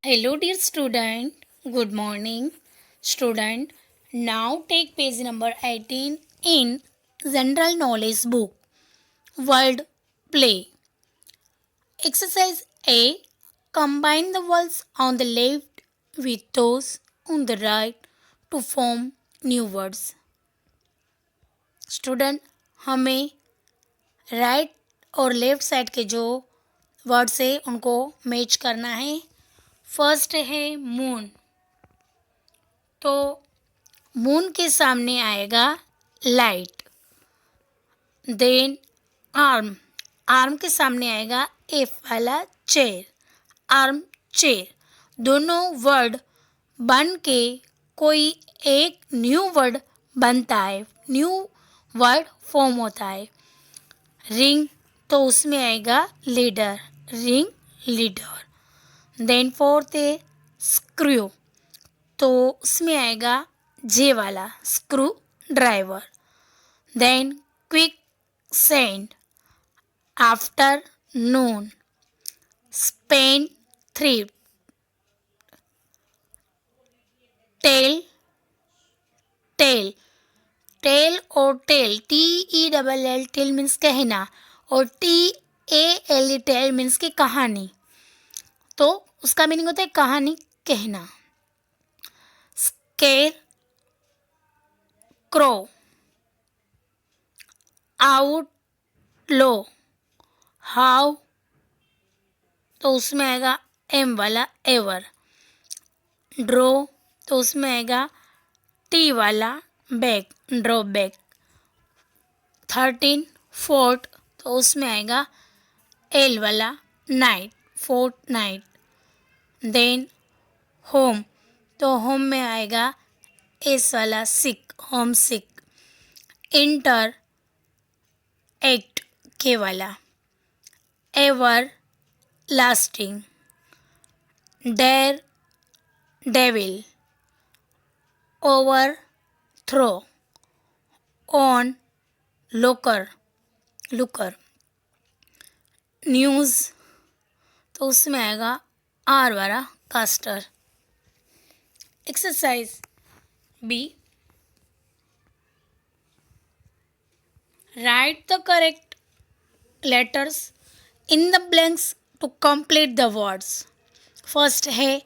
Hello, dear student. Good morning, student. Now take page number 18 in General Knowledge book. Word play. Exercise A. Combine the words on the left with those on the right to form new words. Student हमें right और left side के जो words है उनको match करना है. First है moon. तो मून के सामने आएगा लाइट. Then arm. आर्म के सामने आएगा एफ वाला चेयर. Arm chair. दोनों वर्ड बन के कोई एक न्यू वर्ड बनता है, न्यू वर्ड फॉर्म होता है. रिंग. तो उसमें आएगा leader. Ring leader. Then fourth है स्क्रू. तो उसमें आएगा जे वाला screwdriver. Then quicksand. Afternoon. Spendthrift. Tell. Tell. Tell और tell T E double L tell means कहना और T A L E tale means की कहानी. तो उसका मीनिंग होता है कहानी कहना. Scarecrow. Outlaw. How. तो उसमें आएगा एम वाला एवर. ड्रो. तो उसमें आएगा टी वाला बैग. Draw bag. 13 फोर्ट. तो उसमें आएगा एल वाला knight. Fortnight. Then home. तो होम में आएगा एस वाला sick. Homesick. Interact K वाला. Everlasting. Daredevil. Overthrow. Onlooker looker. News. तो उसमें आएगा आर वाला caster. Exercise B. Write the correct letters in the blanks to complete the words. First है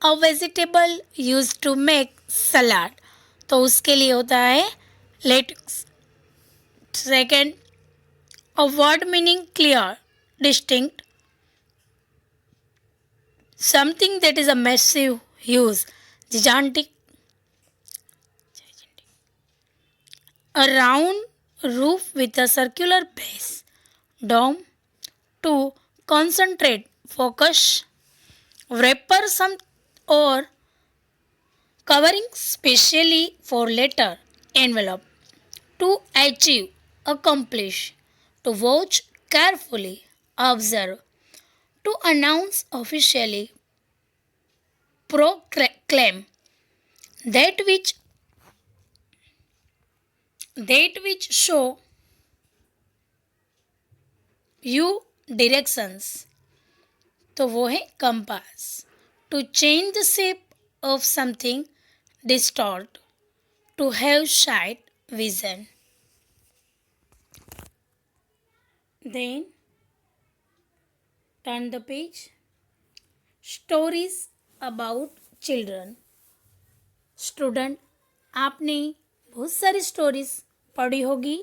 a vegetable use to make salad. तो उसके लिए होता है lettuce. Second a word meaning clear distinct. Something that is a massive huge gigantic. A round roof with a circular base. Dome. To concentrate, focus. Wrapper some or covering specially for letter. Envelope. To achieve, accomplish. To watch carefully, observe. To announce officially, proclaim. That which show you directions. तो वो है compass. To change the shape of something. Distort. To have sight vision. Then turn the page. Stories about children. Student आपने बहुत सारी stories पढ़ी होगी.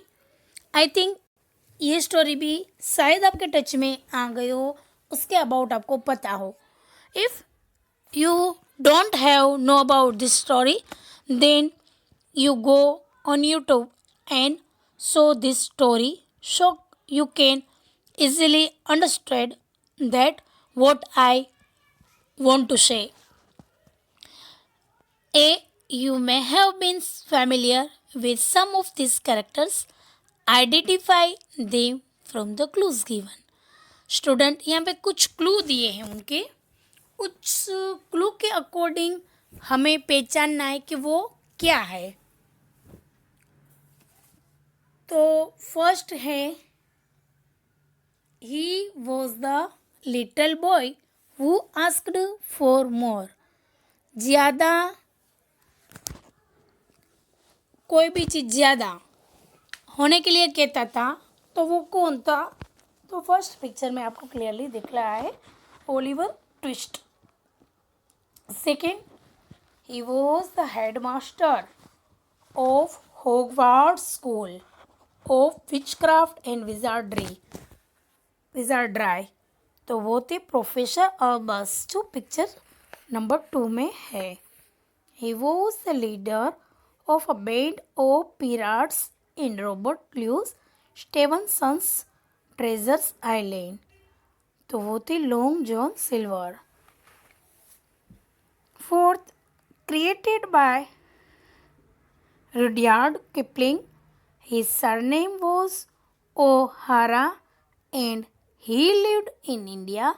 I think ये story भी शायद आपके टच में आ गई हो, उसके अबाउट आपको पता हो. If you don't have no about this story then you go on YouTube and show this story so you can easily understand that what I want to say. A. You may have been familiar with some of these characters. Identify them from the clues given. Student यहाँ पे कुछ clue दिए हैं उनके. उस clue के according हमें पहचानना है कि वो क्या है. तो फर्स्ट है he was the little boy who asked for more. ज़्यादा, कोई भी चीज़ ज़्यादा होने के लिए कहता था, तो वो कौन था? तो फर्स्ट पिक्चर में आपको क्लियरली दिख रहा है Oliver twist. Second, he was the headmaster of Hogwarts School of Witchcraft and Wizardry. तो वो थे प्रोफेसर अल्बस, जो पिक्चर नंबर 2 में है. He was the leader of a band of pirates in Robert Louis Stevenson's Treasures Island. तो वो थे long John silver. Fourth, created by Rudyard Kipling. His surname was O'Hara and he lived in India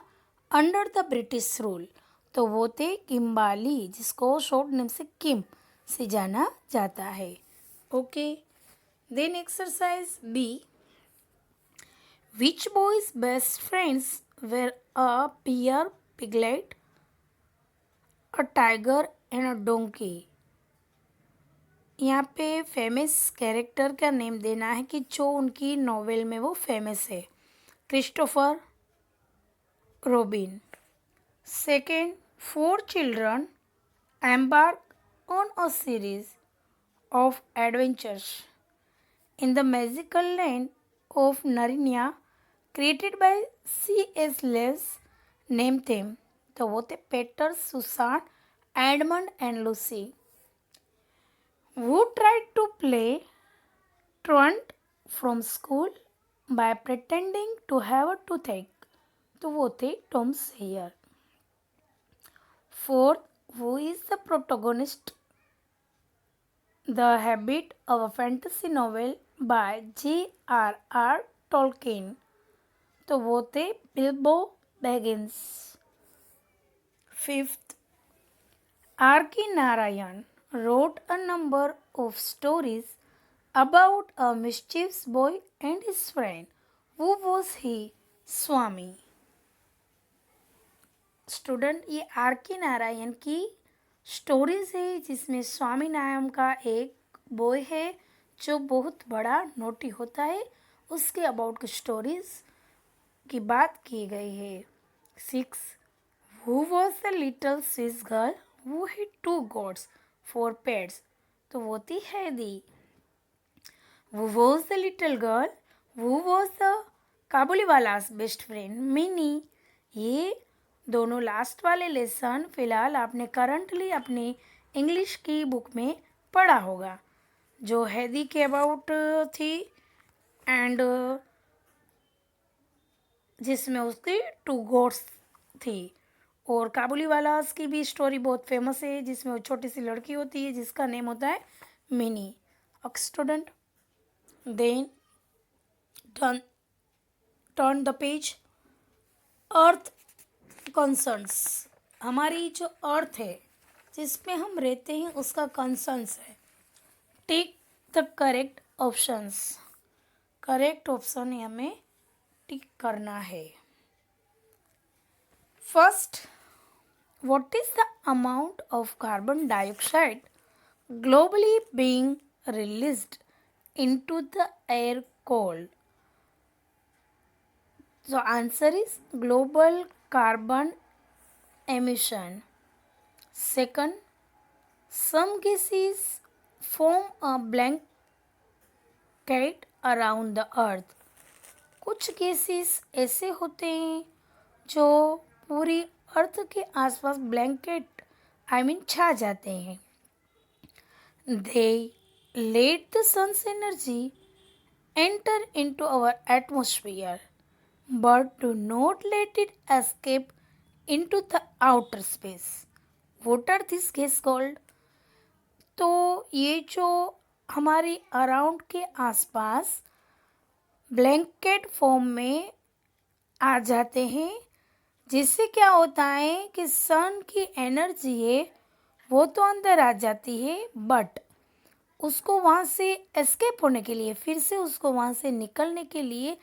under the British rule. तो वो थे किम्बाली, जिसको short name से किम से जाना जाता है. Okay, then exercise B. Which boy's best friends were a bear, piglet, a tiger and a donkey. यहाँ पे फेमस कैरेक्टर का नेम देना है कि जो उनकी नॉवेल में वो फेमस है. Christopher robin. Second, 4 children embark on a series of adventures in the magical land of Narnia created by C.S. Lewis. Name them. तो वो थे Peter, Susan, Edmund and Lucy. Who tried to play truant from school by pretending to have a toothache. तो वो थे Tom share. Fourth, who is the protagonist the habit of a fantasy novel by J.R.R. Tolkien. तो वो थे Bilbo Baggins. Fifth, R.K. Narayan wrote a number of stories about a mischievous boy and his friend. Who was he? Swami. Student, ये R.K. Narayan की stories है जिसमें स्वामी नाम का एक बॉय है जो बहुत बड़ा नोटी होता है. उसके अबाउट की स्टोरीज की बात की गई है. 6. Who was the little Swiss girl who had 2 goats for pets? तो वो थी हैदी. Who was the little girl who was the Kabuliwala's best friend? Mini. ये दोनों लास्ट वाले लेसन फिलहाल आपने करंटली अपनी इंग्लिश की बुक में पढ़ा होगा, जो हैदी के अबाउट थी एंड जिसमें उसकी 2 गोट्स थी. और काबुलीवालास की भी स्टोरी बहुत फेमस है जिसमें वो छोटी सी लड़की होती है जिसका नेम होता है Mini. Student, then turn the page. Earth concerns. हमारी जो अर्थ है जिसमें हम रहते हैं उसका कंसर्न्स है. Tick the correct options. Correct option हमें टिक करना है. First, what is the amount of carbon dioxide globally being released into the air cold? So answer is global carbon emission. Second, some gases form a blanket around the earth. कुछ gases ऐसे होते हैं जो पूरी अर्थ के आसपास blanket छा जाते हैं. They let the sun's energy enter into our atmosphere but do not let it escape into the outer space. What are this gas called? तो ये जो हमारे अराउंड के आसपास ब्लैंकेट फॉर्म में आ जाते हैं, जिससे क्या होता है कि सन की एनर्जी है वो तो अंदर आ जाती है, बट उसको वहाँ से एस्केप होने के लिए, फिर से उसको वहाँ से निकलने के लिए,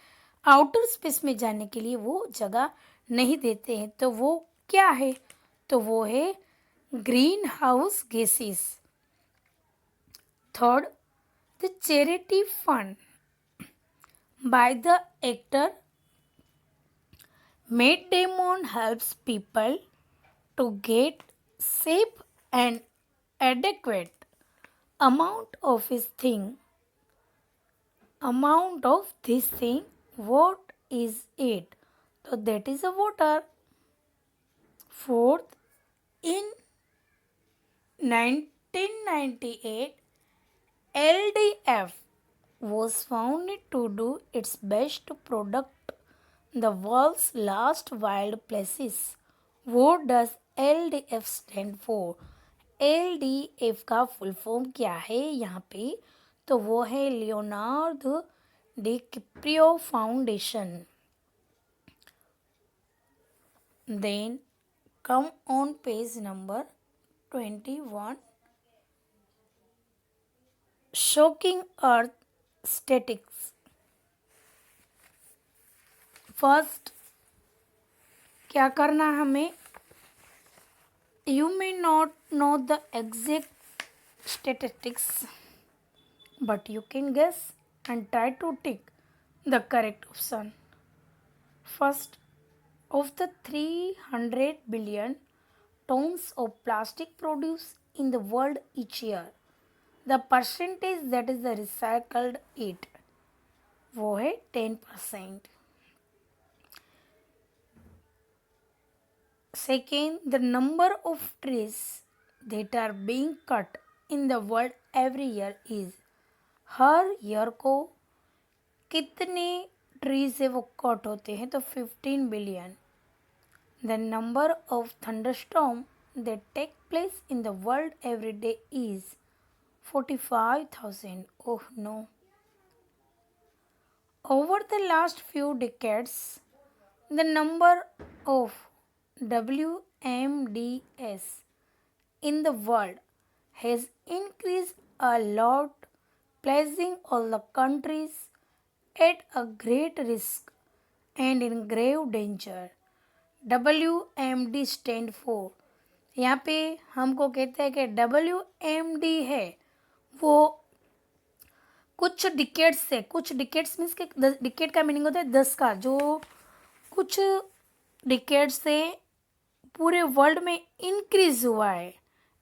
आउटर स्पेस में जाने के लिए वो जगह नहीं देते हैं. तो वो क्या है? तो वो है green house gases. Third, the charity fund by the actor Matt Damon helps people to get safe and adequate amount of this thing. What is it? So that is a water. Fourth, in 1998, LDF was founded to do its best to protect the world's last wild places. What does LDF stand for? LDF का full form क्या है यहाँ पे? तो वो है Leonardo DiCaprio foundation. Then come on page number 21. Shocking Earth Statistics. First, क्या करना हमें? You may not know the exact statistics, but you can guess and try to tick the correct option. First, of the 300 billion tons of plastic produced in the world each year, the percentage that is the recycled it, वो है 10%. Second, the number of trees that are being cut in the world every year is, her year को कितने trees है वो cut होते हैं? तो 15 billion. The number of thunderstorms that take place in the world every day is 45,000. Oh no. Over the last few decades, the number of WMDs in the world has increased a lot, placing all the countries at a great risk and in grave danger. WMD stand for, यहाँ पे हमको कहते हैं कि WMD है वो कुछ decades से, कुछ डिकेट्स मीन्स के डिकेट का मीनिंग होता है 10 का, जो कुछ डिकेट्स से पूरे वर्ल्ड में इंक्रीज हुआ है,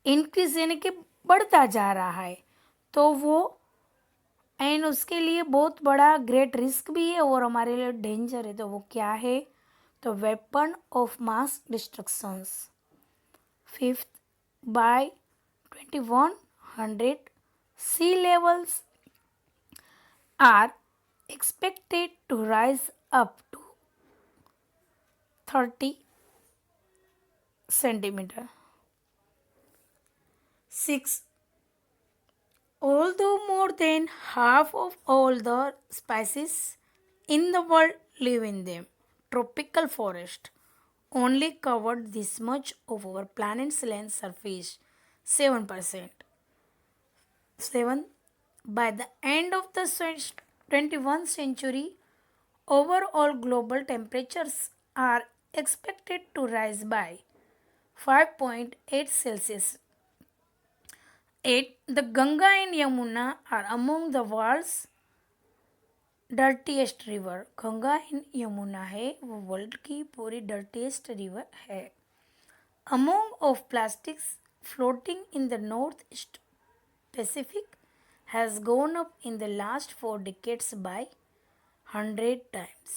इंक्रीज यानी कि बढ़ता जा रहा है, तो वो एंड उसके लिए बहुत बड़ा ग्रेट रिस्क भी है और हमारे लिए डेंजर है। तो वो क्या है? तो weapon of mass destructions. Fifth, by 2100 sea levels are expected to rise up to 30 centimeter. 6. Although more than half of all the species in the world live in them, tropical forest only covered this much of our planet's land surface, 7%. 7. By the end of the 21st century, overall global temperatures are expected to rise by 5.8 Celsius. 8. The Ganga and Yamuna are among the world's dirtiest river. Ganga and Yamuna है वो world की पूरी dirtiest river है। Among of plastics floating in the north east Pacific has gone up in the last 4 decades by 100 times.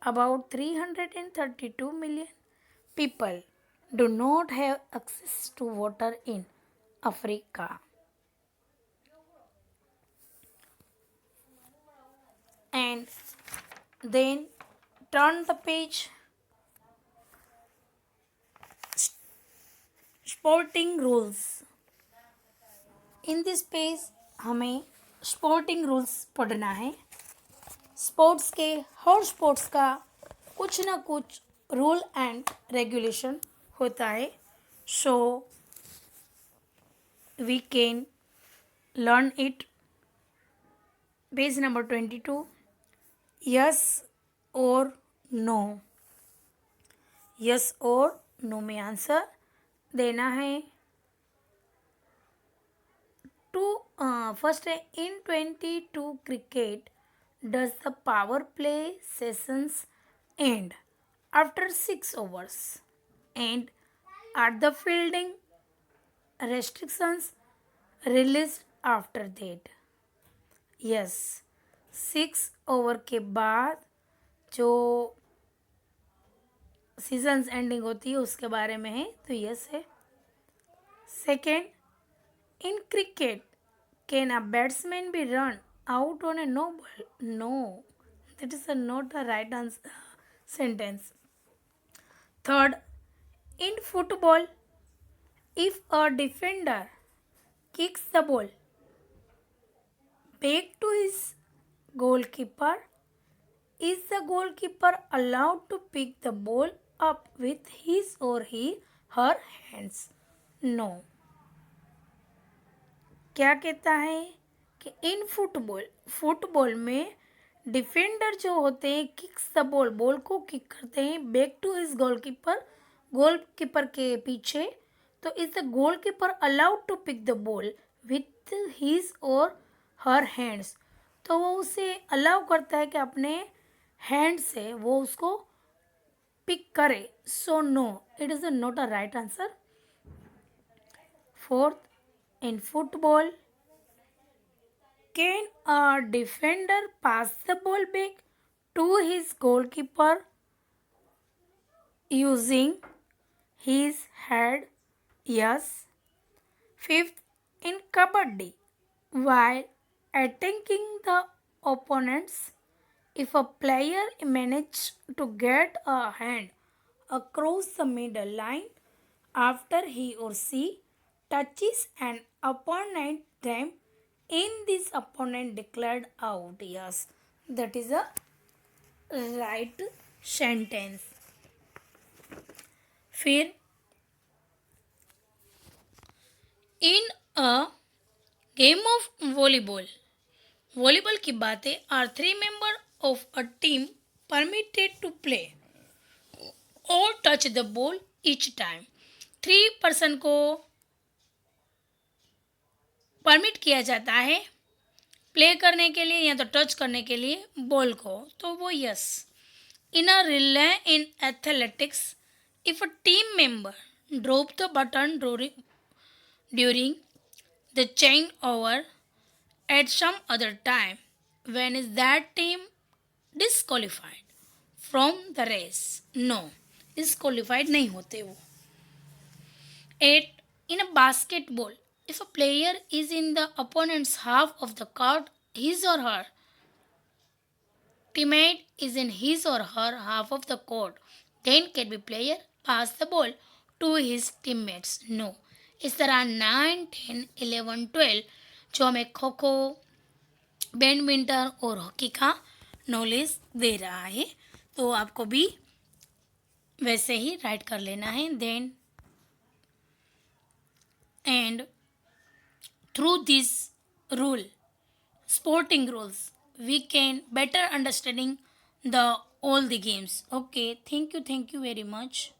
About 332 million people do not have access to water in Africa. And then turn the page. Sporting rules. In this page हमें sporting rules पढ़ना है। Sports के हर sports का कुछ ना कुछ rule and regulation होता है, so we can learn it. Page number 22, yes और नो। यस और नो में आंसर देना है। टू फर्स्ट है in 22 cricket does the power play sessions and after 6 overs and are the fielding restrictions released after that? Yes, 6 over के बाद जो seasons ending होती है उसके बारे में है, तो यस है। Second, in cricket can a batsman be run out on a no ball? No, that is not the right answer sentence. Third, in football if a defender kicks the ball back to his goalkeeper, is the goalkeeper allowed to pick the ball up with his or her hands? No. क्या कहता है कि in football में defender जो होते हैं kicks the ball, ball को kick करते हैं बैक टू हिज गोलकीपर के पीछे, तो is the goalkeeper allowed to pick the ball with his और हर हैंड्स? तो वो उसे अलाउ करता है कि अपने हैंड से वो उसको पिक करे। So no, it is not a right answer. Fourth, in football can a defender pass the ball back to his goalkeeper using his head? Yes. Fifth, in kabaddi, while attacking the opponents, if a player manages to get a hand across the middle line after he or she touches an opponent, then in this opponent declared out? Yes, that is a right sentence. फिर in a game of volleyball की बातें are 3 member of a team permitted to play और touch the ball each time? 3 person को permit किया जाता है play करने के लिए या तो टच करने के लिए बॉल को, तो वो yes. In a relay in athletics, if a team member drop the button during the changeover at some other time, when is that team disqualified from the race? No, disqualified नहीं होते वो। 8, in a basketball, if a player is in the opponent's half of the court, his or her teammate is in his or her half of the court, then can be player pass the ball to his teammates? No. इस तरह 9, 10, 11, 12 जो हमें kho kho, badminton और hockey का knowledge दे रहा है, तो आपको भी वैसे ही राइट कर लेना है। Then and through this rule, sporting rules, we can better understanding the all the games. Okay, thank you very much.